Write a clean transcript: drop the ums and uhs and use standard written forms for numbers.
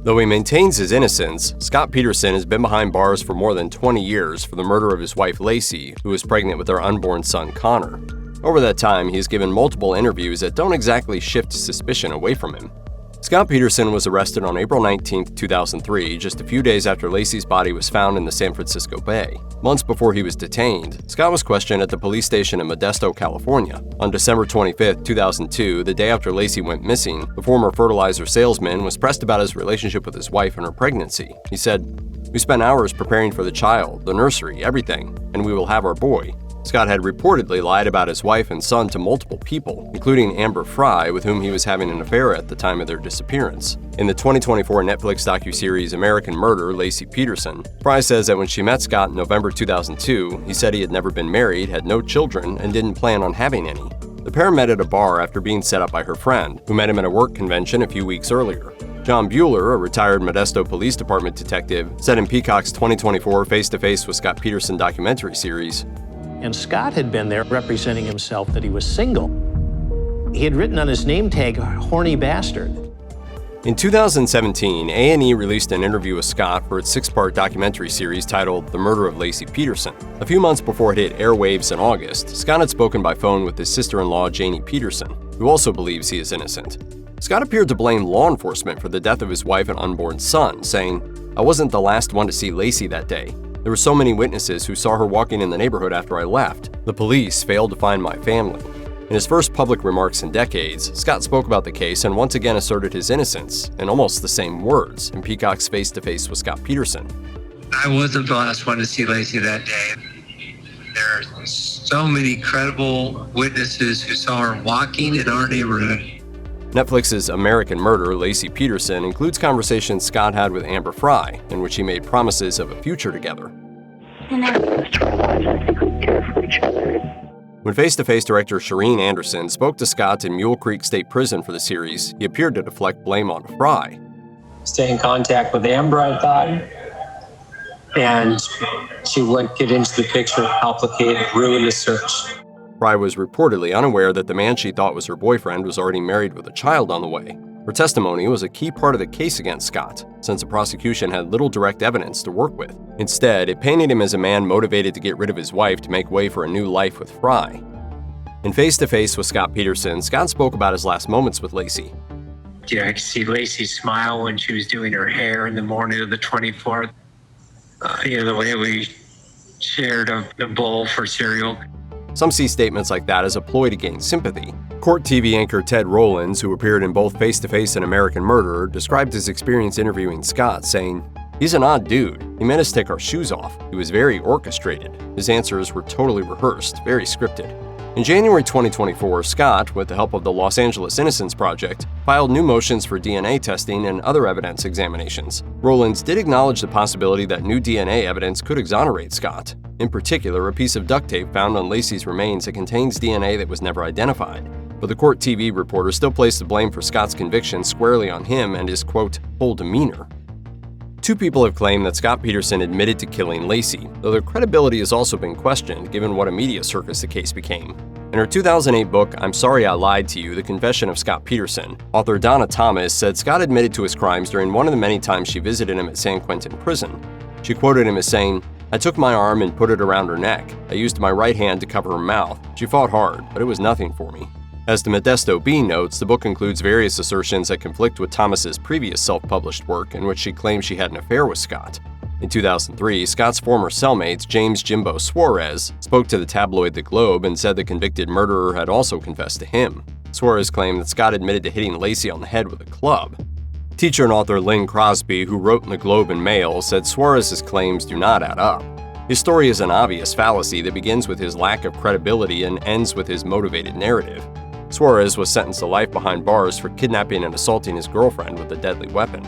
Though he maintains his innocence, Scott Peterson has been behind bars for more than 20 years for the murder of his wife Laci, who was pregnant with their unborn son Connor. Over that time, he's given multiple interviews that don't exactly shift suspicion away from him. Scott Peterson was arrested on April 19, 2003, just a few days after Laci's body was found in the San Francisco Bay. Months before he was detained, Scott was questioned at the police station in Modesto, California. On December 25, 2002, the day after Laci went missing, the former fertilizer salesman was pressed about his relationship with his wife and her pregnancy. He said, "We spent hours preparing for the child, the nursery, everything, and we will have our boy." Scott had reportedly lied about his wife and son to multiple people, including Amber Frey, with whom he was having an affair at the time of their disappearance. In the 2024 Netflix docuseries American Murder, Laci Peterson, Frey says that when she met Scott in November 2002, he said he had never been married, had no children, and didn't plan on having any. The pair met at a bar after being set up by her friend, who met him at a work convention a few weeks earlier. John Bueller, a retired Modesto Police Department detective, said in Peacock's 2024 Face to Face with Scott Peterson documentary series, and Scott had been there representing himself that he was single. He had written on his name tag, "horny bastard." In 2017, A&E released an interview with Scott for its 6-part documentary series titled The Murder of Laci Peterson. A few months before it hit airwaves in August, Scott had spoken by phone with his sister-in-law, Janie Peterson, who also believes he is innocent. Scott appeared to blame law enforcement for the death of his wife and unborn son, saying, "I wasn't the last one to see Laci that day. There were so many witnesses who saw her walking in the neighborhood after I left. The police failed to find my family." In his first public remarks in decades, Scott spoke about the case and once again asserted his innocence in almost the same words in Peacock's Face to Face with Scott Peterson. "I wasn't the last one to see Laci that day. There are so many credible witnesses who saw her walking in our neighborhood." Netflix's American Murder, Laci Peterson, includes conversations Scott had with Amber Frey, in which he made promises of a future together. When Face to Face director Shireen Anderson spoke to Scott in Mule Creek State Prison for the series, he appeared to deflect blame on Frey. Stay in contact with Amber, I thought, and she wouldn't get into the picture, complicate, ruin the search. Frey was reportedly unaware that the man she thought was her boyfriend was already married with a child on the way. Her testimony was a key part of the case against Scott, since the prosecution had little direct evidence to work with. Instead, it painted him as a man motivated to get rid of his wife to make way for a new life with Frey. In Face to Face with Scott Peterson, Scott spoke about his last moments with Laci. Yeah, I could see Laci smile when she was doing her hair in the morning of the 24th. The way we shared a bowl for cereal. Some see statements like that as a ploy to gain sympathy. Court TV anchor Ted Rollins, who appeared in both Face to Face and American Murder, described his experience interviewing Scott, saying, "He's an odd dude. He made us take our shoes off. He was very orchestrated. His answers were totally rehearsed, very scripted." In January 2024, Scott, with the help of the Los Angeles Innocence Project, filed new motions for DNA testing and other evidence examinations. Rollins did acknowledge the possibility that new DNA evidence could exonerate Scott. In particular, a piece of duct tape found on Laci's remains that contains DNA that was never identified. But the Court TV reporter still placed the blame for Scott's conviction squarely on him and his, quote, whole demeanor. Two people have claimed that Scott Peterson admitted to killing Laci, though their credibility has also been questioned given what a media circus the case became. In her 2008 book, I'm Sorry I Lied to You, The Confession of Scott Peterson, author Donna Thomas said Scott admitted to his crimes during one of the many times she visited him at San Quentin prison. She quoted him as saying, "I took my arm and put it around her neck. I used my right hand to cover her mouth. She fought hard, but it was nothing for me." As the Modesto Bee notes, the book includes various assertions that conflict with Thomas's previous self-published work in which she claims she had an affair with Scott. In 2003, Scott's former cellmate, James Jimbo Suarez, spoke to the tabloid The Globe and said the convicted murderer had also confessed to him. Suarez claimed that Scott admitted to hitting Laci on the head with a club. Teacher and author Lynn Crosby, who wrote in The Globe and Mail, said Suarez's claims do not add up. His story is an obvious fallacy that begins with his lack of credibility and ends with his motivated narrative. Suarez was sentenced to life behind bars for kidnapping and assaulting his girlfriend with a deadly weapon.